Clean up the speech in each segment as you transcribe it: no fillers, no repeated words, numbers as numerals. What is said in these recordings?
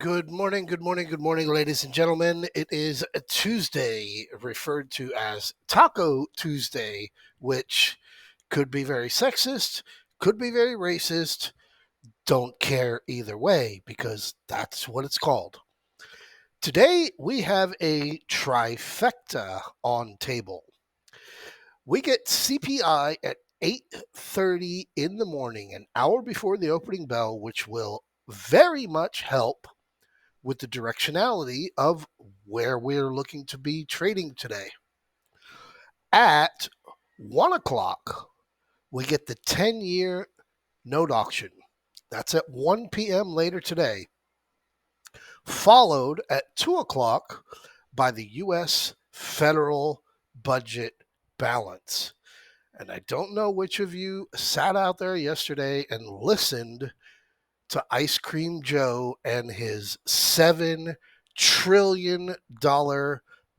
Good morning, ladies and gentlemen. It is a Tuesday, referred to as Taco Tuesday, which could be very sexist, could be very racist. Don't care either way because that's what it's called. Today, we have a trifecta on table. We get CPI at 8:30 in the morning, an hour before the opening bell, which will very much help with the directionality of where we're looking to be trading today. At 1 o'clock, we get the 10-year note auction. That's at 1 p.m. later today. Followed at 2 o'clock by the U.S. federal budget balance. And I don't know which of you sat out there yesterday and listened to Ice Cream Joe and his $7 trillion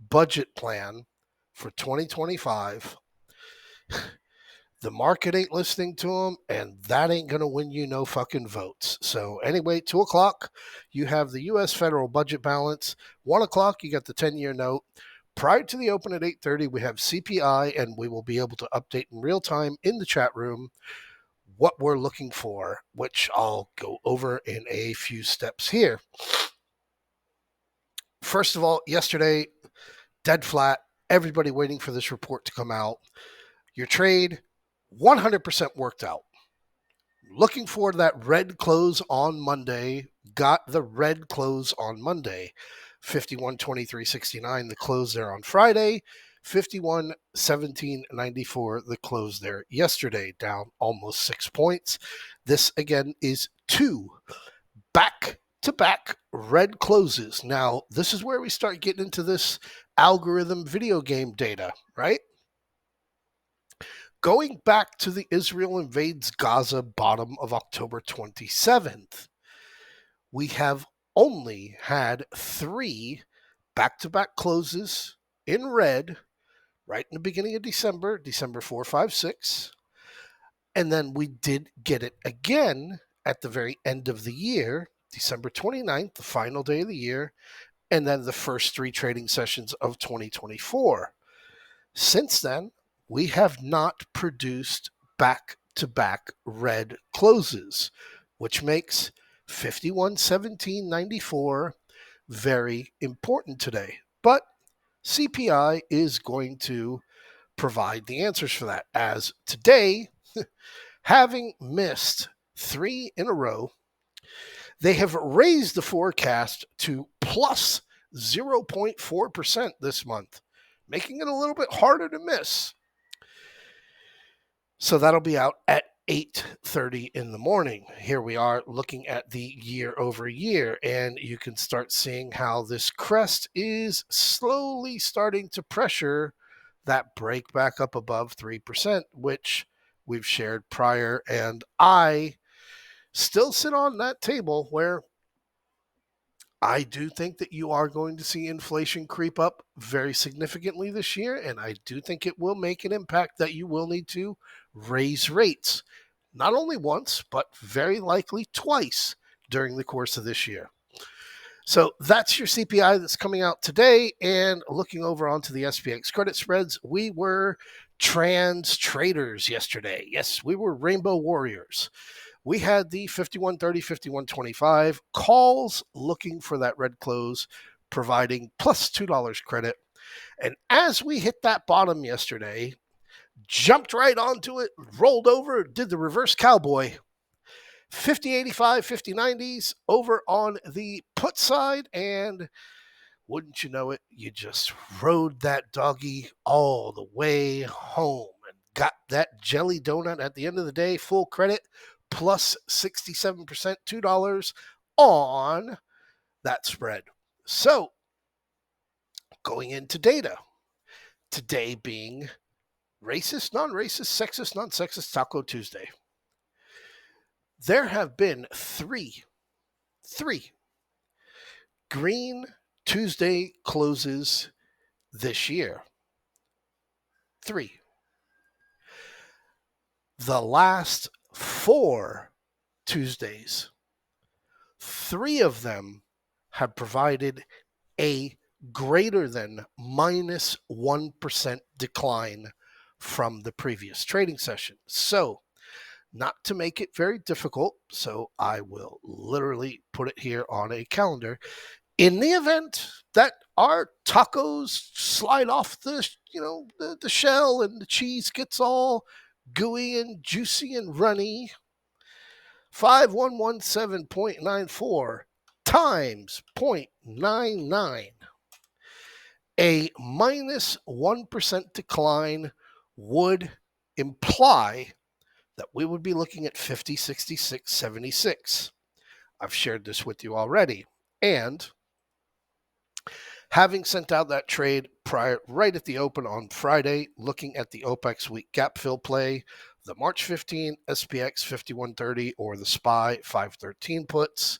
budget plan for 2025. The market ain't listening to him, and that ain't going to win you no fucking votes. So anyway, 2 o'clock, you have the U.S. federal budget balance. 1 o'clock, you got the 10-year note. Prior to the open at 8:30, we have CPI, and we will be able to update in real time in the chat room what we're looking for, which I'll go over in a few steps here. First of all, yesterday, dead flat, everybody waiting for this report to come out. Your trade, 100% worked out. Looking for that red close on Monday, got the red close on Monday. 51.23.69, the close there on Friday. 51.17.94, the close there yesterday, down almost 6 points. This, again, is two back-to-back red closes. Now, this is where we start getting into this algorithm video game data, right? Going back to the Israel invades Gaza bottom of October 27th, we have only had 3 back-to-back closes in red right in the beginning of December 4, 5, 6. And then we did get it again at the very end of the year, December 29th, the final day of the year, and then the first 3 trading sessions of 2024. Since then, we have not produced back-to-back red closes, which makes 51.17.94 very important today. But CPI is going to provide the answers for that, as today, having missed 3 in a row, they have raised the forecast to plus 0.4% this month, making it a little bit harder to miss. So that'll be out at 8:30 in the morning. Here we are looking at the year over year, and you can start seeing how this crest is slowly starting to pressure that break back up above 3%, which we've shared prior. And I still sit on that table where I do think that you are going to see inflation creep up very significantly this year, and I do think it will make an impact that you will need to raise rates, not only once, but very likely twice during the course of this year. So that's your CPI that's coming out today. And looking over onto the SPX credit spreads, we were trans traders yesterday. Yes, we were rainbow warriors. We had the 51.30, 51.25 calls looking for that red close, providing plus $2 credit. And as we hit that bottom yesterday, jumped right onto it, rolled over, did the reverse cowboy. 50.85, 50.90s over on the put side, and wouldn't you know it, you just rode that doggy all the way home and got that jelly donut at the end of the day, full credit, plus 67%, $2 on that spread. So, going into data, today being racist, non-racist, sexist, non-sexist Taco Tuesday. There have been three Green Tuesday closes this year. 3. The last 4 Tuesdays, 3 of them have provided a greater than minus 1% decline from the previous trading session. So, not to make it very difficult, so I will literally put it here on a calendar. In the event that our tacos slide off the the shell and the cheese gets all gooey and juicy and runny, 5117.94 times 0.99, a minus 1% decline would imply that we would be looking at 50.6676. I've shared this with you already. And having sent out that trade right at the open on Friday, looking at the OPEX week gap fill play, the March 15 SPX 5130 or the SPY 513 puts,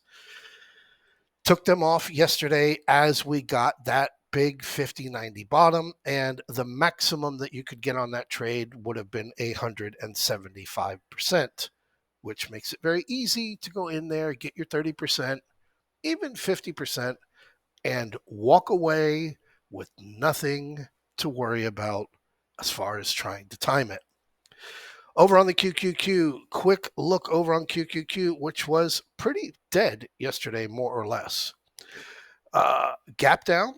took them off yesterday as we got that big 50-90 bottom, and the maximum that you could get on that trade would have been 175%, which makes it very easy to go in there, get your 30%, even 50%, and walk away with nothing to worry about as far as trying to time it. Over on the QQQ, quick look over on QQQ, which was pretty dead yesterday, more or less. Gap down,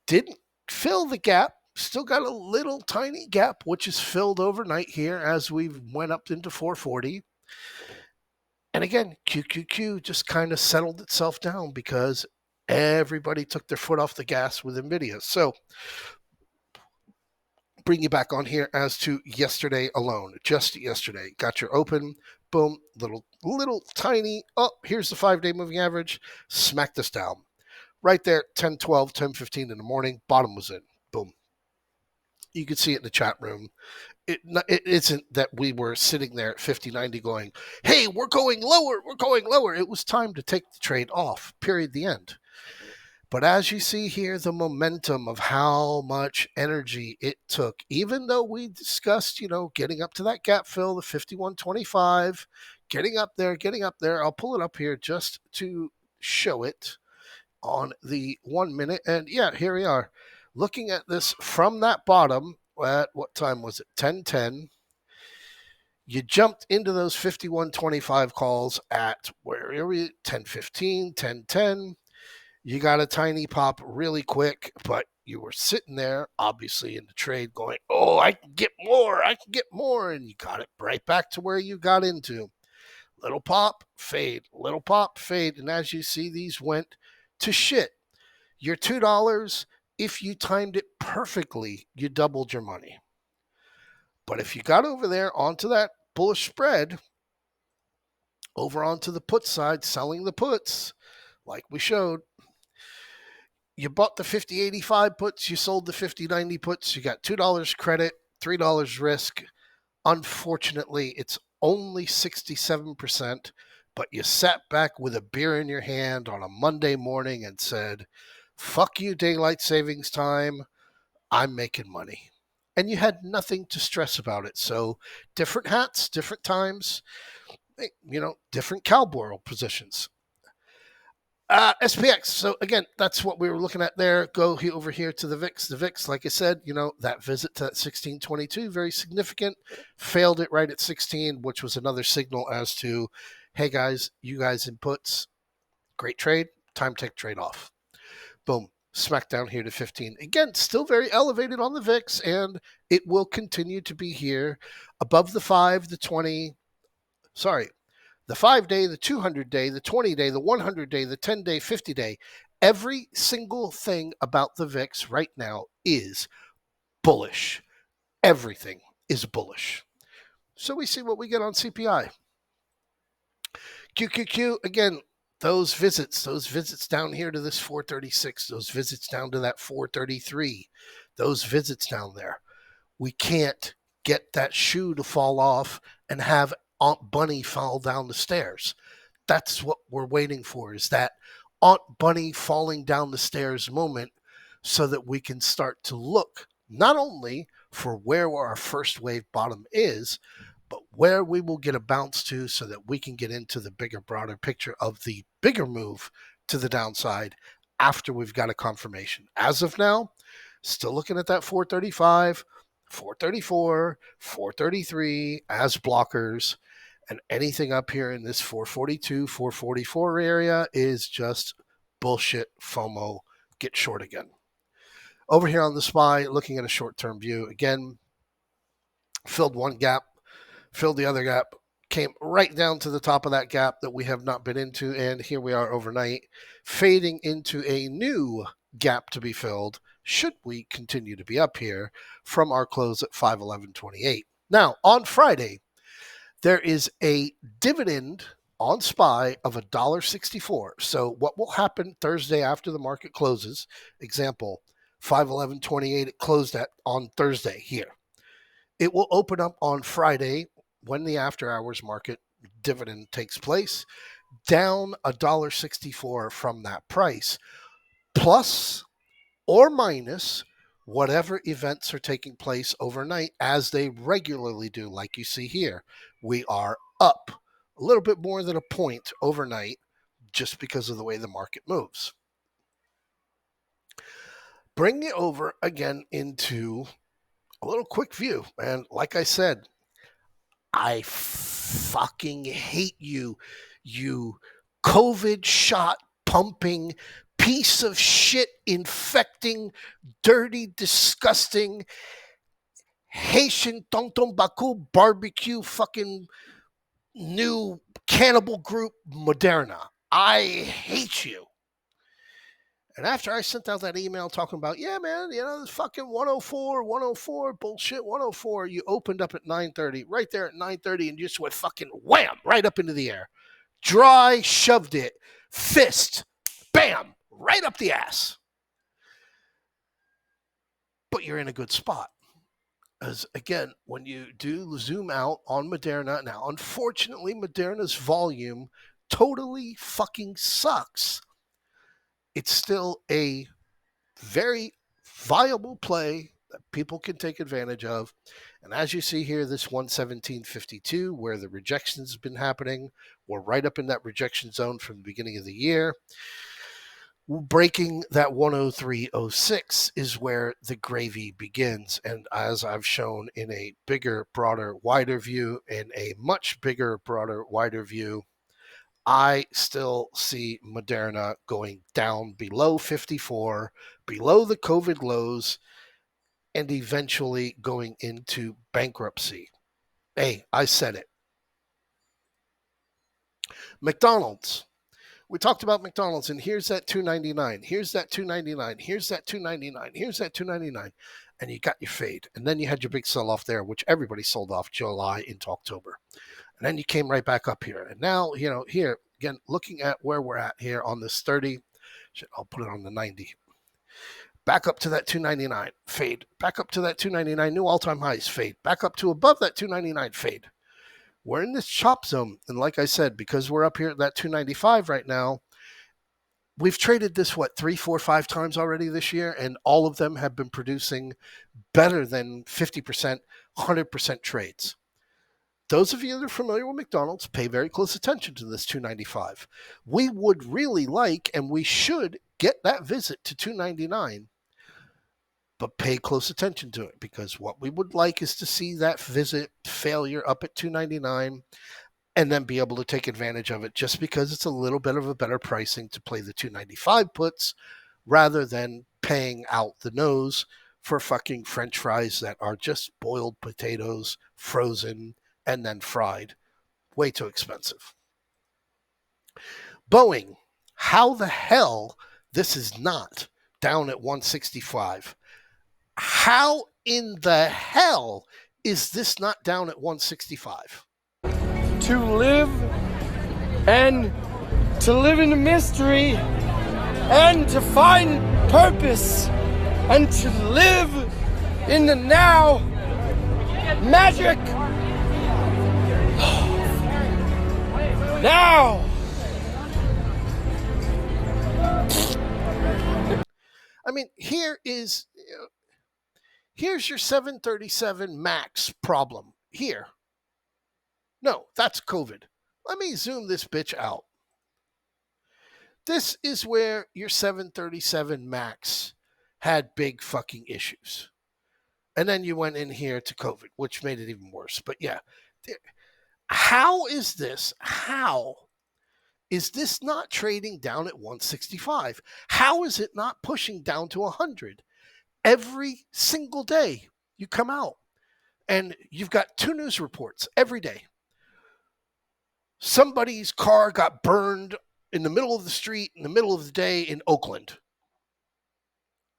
didn't fill the gap, still got a little tiny gap, which is filled overnight here as we went up into 440. And again, QQQ just kind of settled itself down because everybody took their foot off the gas with NVIDIA. So bring you back on here as to yesterday alone, just yesterday. Got your open, boom, little tiny, oh, here's the 5-day moving average, smacked us down. Right there, 10, 12, 10, 15 in the morning, bottom was in, boom. You could see it in the chat room. It isn't that we were sitting there at 50.90 going, hey, we're going lower. It was time to take the trade off, period, the end. But as you see here, the momentum of how much energy it took, even though we discussed, getting up to that gap fill, the 51.25, getting up there. I'll pull it up here just to show it on the 1 minute. And yeah, here we are. Looking at this from that bottom, at what time was it? 10:10. You jumped into those 51.25 calls at, where are we? 10:15, 10:10. You got a tiny pop really quick, but you were sitting there, obviously, in the trade going, oh, I can get more. And you got it right back to where you got into. Little pop, fade, little pop, fade. And as you see, these went to shit. Your $2, if you timed it perfectly, you doubled your money. But if you got over there onto that bullish spread, over onto the put side, selling the puts, like we showed, you bought the 50.85 puts, you sold the 50.90 puts, you got $2 credit, $3 risk. Unfortunately, it's only 67%, but you sat back with a beer in your hand on a Monday morning and said, fuck you, daylight savings time, I'm making money. And you had nothing to stress about it. So different hats, different times, different cowboy positions. SPX. So again, that's what we were looking at there. Go over here to the VIX. The VIX, like I said, that visit to that 1622, very significant. Failed it right at 16, which was another signal as to, hey guys, you guys in puts, great trade, time to take trade off. Boom, smack down here to 15. Again, still very elevated on the VIX, and it will continue to be here above the 5, the 20. Sorry. The 5-day, the 200-day, the 20-day, the 100-day, the 10-day, 50-day. Every single thing about the VIX right now is bullish. Everything is bullish. So we see what we get on CPI. QQQ, again, those visits down here to this 436, those visits down to that 433, those visits down there. We can't get that shoe to fall off and have Aunt Bunny fall down the stairs. That's what we're waiting for, is that Aunt Bunny falling down the stairs moment, so that we can start to look not only for where our first wave bottom is, but where we will get a bounce to, so that we can get into the bigger, broader picture of the bigger move to the downside after we've got a confirmation. As of now, still looking at that 435, 434, 433 as blockers. And anything up here in this 442, 444 area is just bullshit FOMO. Get short again. Over here on the SPY, looking at a short-term view, again, filled one gap, filled the other gap, came right down to the top of that gap that we have not been into, and here we are overnight, fading into a new gap to be filled should we continue to be up here from our close at 511.28. Now, on Friday, there is a dividend on SPY of $1.64. So what will happen Thursday after the market closes, example, 511.28 it closed at on Thursday here. It will open up on Friday when the after hours market dividend takes place, down $1.64 from that price, plus or minus whatever events are taking place overnight as they regularly do. Like you see here, we are up a little bit more than a point overnight just because of the way the market moves. Bring it over again into a little quick view. And like I said, I fucking hate you, you COVID shot pumping piece of shit, infecting, dirty, disgusting Haitian Tonton Baku barbecue fucking new cannibal group Moderna. I hate you. And after I sent out that email talking about, yeah, man, this fucking 104 bullshit, 104, you opened up at 9:30, right there at 9:30, and just went fucking wham, right up into the air. Dry shoved it, fist, bam, right up the ass. But you're in a good spot. As again, when you do zoom out on Moderna, now unfortunately, Moderna's volume totally fucking sucks. It's still a very viable play that people can take advantage of. And as you see here, this 117.52, where the rejections have been happening, we're right up in that rejection zone from the beginning of the year. Breaking that 103.06 is where the gravy begins. And as I've shown in a bigger, broader, wider view, in a much bigger, broader, wider view, I still see Moderna going down below 54, below the COVID lows, and eventually going into bankruptcy. Hey, I said it. McDonald's. We talked about McDonald's, and here's that $2.99. Here's that $2.99. Here's that $2.99. Here's that $2.99. And you got your fade. And then you had your big sell-off there, which everybody sold off July into October. And then you came right back up here. And now, here, again, looking at where we're at here on this 30, I'll put it on the 90. Back up to that $2.99, fade. Back up to that $2.99, new all-time highs, fade. Back up to above that $2.99, fade. We're in this chop zone. And like I said, because we're up here at that $2.95 right now, we've traded this, 3, 4, 5 times already this year, and all of them have been producing better than 50%, 100% trades. Those of you that are familiar with McDonald's, pay very close attention to this $2.95. We would really like, and we should get that visit to $2.99, but pay close attention to it, because what we would like is to see that visit failure up at $2.99 and then be able to take advantage of it, just because it's a little bit of a better pricing to play the $2.95 puts rather than paying out the nose for fucking French fries that are just boiled potatoes, frozen, and then fried. Way too expensive. Boeing, how the hell this is not down at 165? How in the hell is this not down at 165? To live and to live in a mystery and to find purpose and to live in the now. Magic. Now. I mean, here's your 737 MAX problem. Here. No, that's COVID. Let me zoom this bitch out. This is where your 737 MAX had big fucking issues. And then you went in here to COVID, which made it even worse. But yeah, how is this? How is this not trading down at 165? How is it not pushing down to 100? Every single day you come out and you've got two news reports every day. Somebody's car got burned in the middle of the street in the middle of the day in Oakland.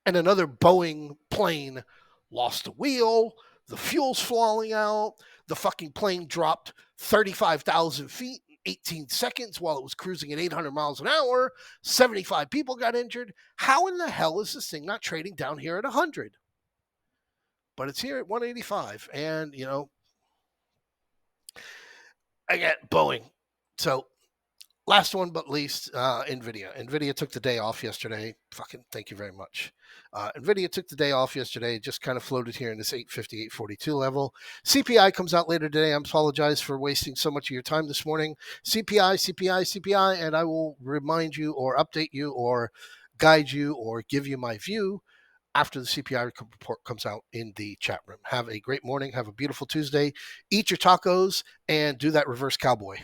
And another Boeing plane lost a wheel, the fuel's falling out, the fucking plane dropped 35,000 feet in 18 seconds while it was cruising at 800 miles an hour, 75 people got injured. How in the hell is this thing not trading down here at 100? But it's here at 185, and, I get Boeing. So last one but least, NVIDIA. NVIDIA took the day off yesterday. Fucking thank you very much. NVIDIA took the day off yesterday, just kind of floated here in this 850, 842 level. CPI comes out later today. I apologize for wasting so much of your time this morning. CPI, and I will remind you or update you or guide you or give you my view after the CPI report comes out in the chat room. Have a great morning. Have a beautiful Tuesday. Eat your tacos and do that reverse cowboy.